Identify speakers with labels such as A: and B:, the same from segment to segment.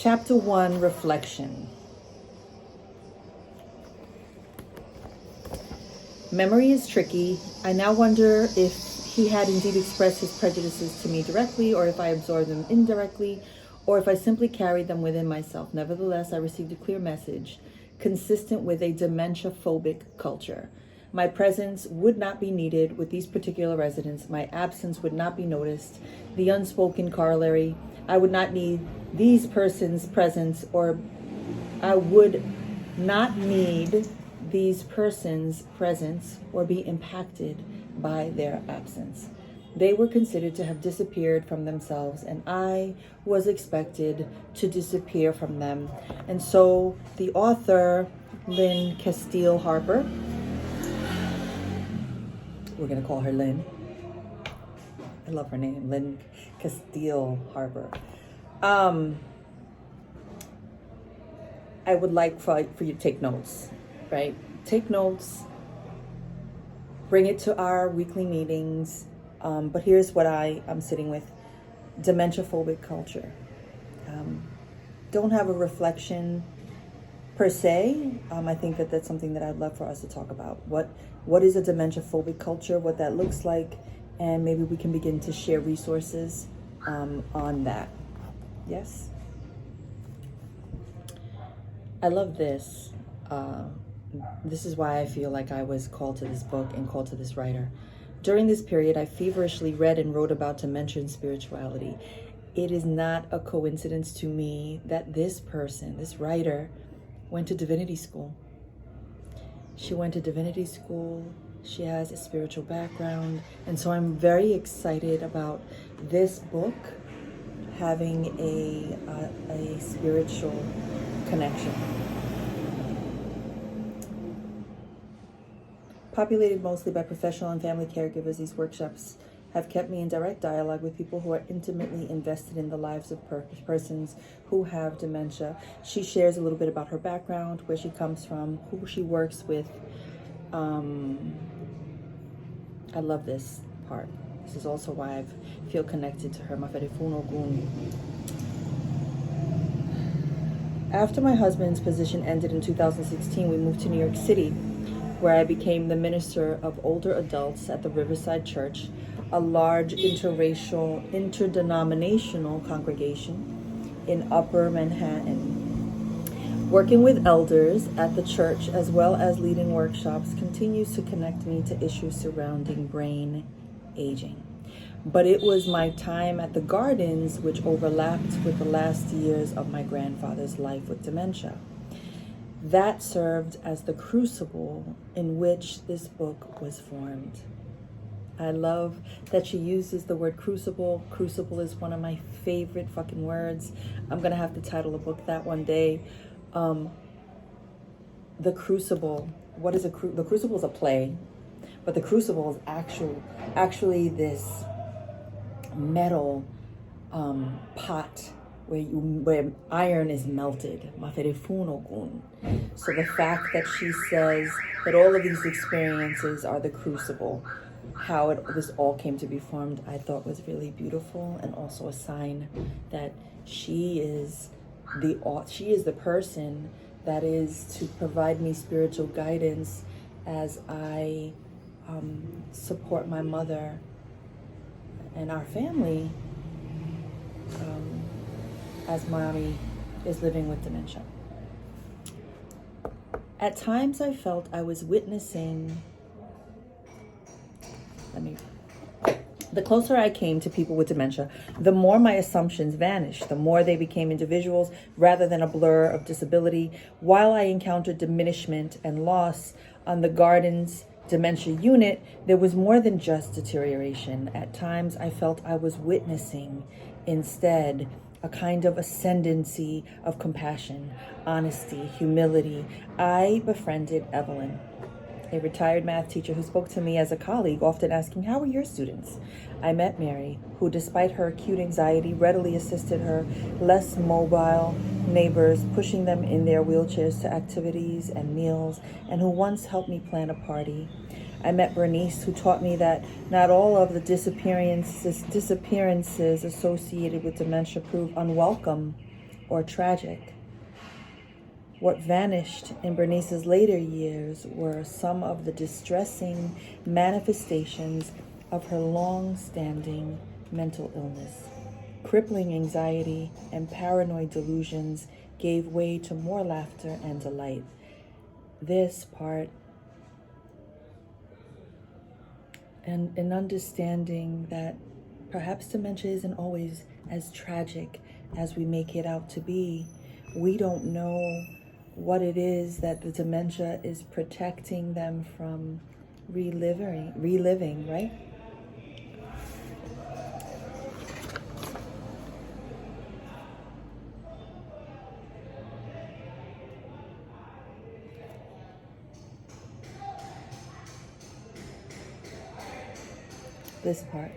A: Chapter 1, Reflection. Memory is tricky. I now wonder if he had indeed expressed his prejudices to me directly, or if I absorbed them indirectly, or if I simply carried them within myself. Nevertheless, I received a clear message, consistent with a dementia-phobic culture. My presence would not be needed with these particular residents. My absence would not be noticed. The unspoken corollary, I would not need these persons' presence, or I would not need these persons' presence or be impacted by their absence. They were considered to have disappeared from themselves, and I was expected to disappear from them. And so the author, Lynn Castile Harper, we're going to call her Lynn. I love her name, Lynn Castile Harper. I would like for you to take notes, right? Take notes, bring it to our weekly meetings. But here's what I'm sitting with. Dementia-phobic culture. Don't have a reflection per se. I think that's something that I'd love for us to talk about. What is a dementia-phobic culture, what that looks like, and maybe we can begin to share resources on that. Yes? I love this. This is why I feel like I was called to this book and called to this writer. During this period, I feverishly read and wrote about dementia and spirituality. It is not a coincidence to me that this person, this writer, went to divinity school. She went to divinity school. She has a spiritual background. And so I'm very excited about this book having a spiritual connection. Populated mostly by professional and family caregivers, these workshops have kept me in direct dialogue with people who are intimately invested in the lives of persons who have dementia. She shares a little bit about her background, where she comes from, who she works with. I love this part. This is also why I feel connected to her. After my husband's position ended in 2016, we moved to New York City, where I became the minister of older adults at the Riverside Church, a large interracial, interdenominational congregation in Upper Manhattan. Working with elders at the church, as well as leading workshops, continues to connect me to issues surrounding brain aging. But it was my time at the Gardens which overlapped with the last years of my grandfather's life with dementia. That served as the crucible in which this book was formed. I love that she uses the word crucible. Crucible is one of my favorite fucking words. I'm going to have to title a book that one day. The Crucible. What is the Crucible is a play, but the Crucible is actually this metal pot where iron is melted. So the fact that she says that all of these experiences are the crucible, how this all came to be formed, I thought was really beautiful, and also a sign that she is the person that is to provide me spiritual guidance as I support my mother and our family as mommy is living with dementia. At times I felt I was witnessing, the closer I came to people with dementia, the more my assumptions vanished, the more they became individuals rather than a blur of disability. While I encountered diminishment and loss on the Gardens dementia unit, there was more than just deterioration. At times I felt I was witnessing instead a kind of ascendancy of compassion, honesty, humility. I befriended Evelyn, a retired math teacher who spoke to me as a colleague, often asking, "How are your students?" I met Mary, who, despite her acute anxiety, readily assisted her less mobile neighbors, pushing them in their wheelchairs to activities and meals, and who once helped me plan a party. I met Bernice, who taught me that not all of the disappearances associated with dementia prove unwelcome or tragic. What vanished in Bernice's later years were some of the distressing manifestations of her long-standing mental illness. Crippling anxiety and paranoid delusions gave way to more laughter and delight. This part, and an understanding that perhaps dementia isn't always as tragic as we make it out to be. We don't know what it is that the dementia is protecting them from reliving, right? This part.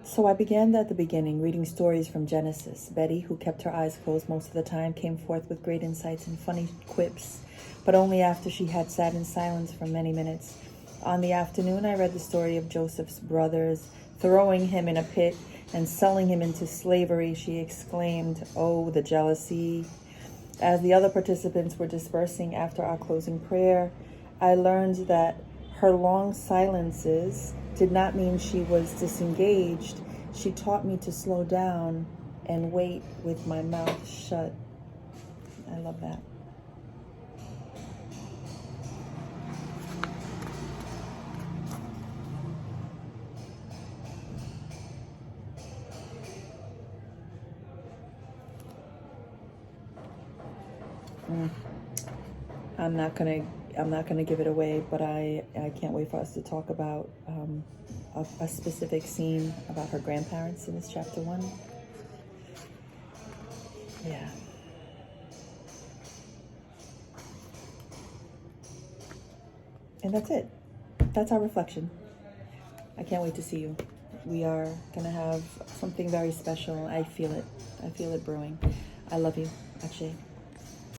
A: So I began at the beginning, reading stories from Genesis. Betty, who kept her eyes closed most of the time, came forth with great insights and funny quips, but only after she had sat in silence for many minutes. On the afternoon, I read the story of Joseph's brothers throwing him in a pit and selling him into slavery. She exclaimed, "Oh, the jealousy." As the other participants were dispersing after our closing prayer, I learned that her long silences did not mean she was disengaged. She taught me to slow down and wait with my mouth shut. I love that. I'm not gonna give it away, but I can't wait for us to talk about a specific scene about her grandparents in this chapter 1. Yeah. And that's it. That's our reflection. I can't wait to see you. We are gonna have something very special. I feel it. I feel it brewing. I love you, Akshay.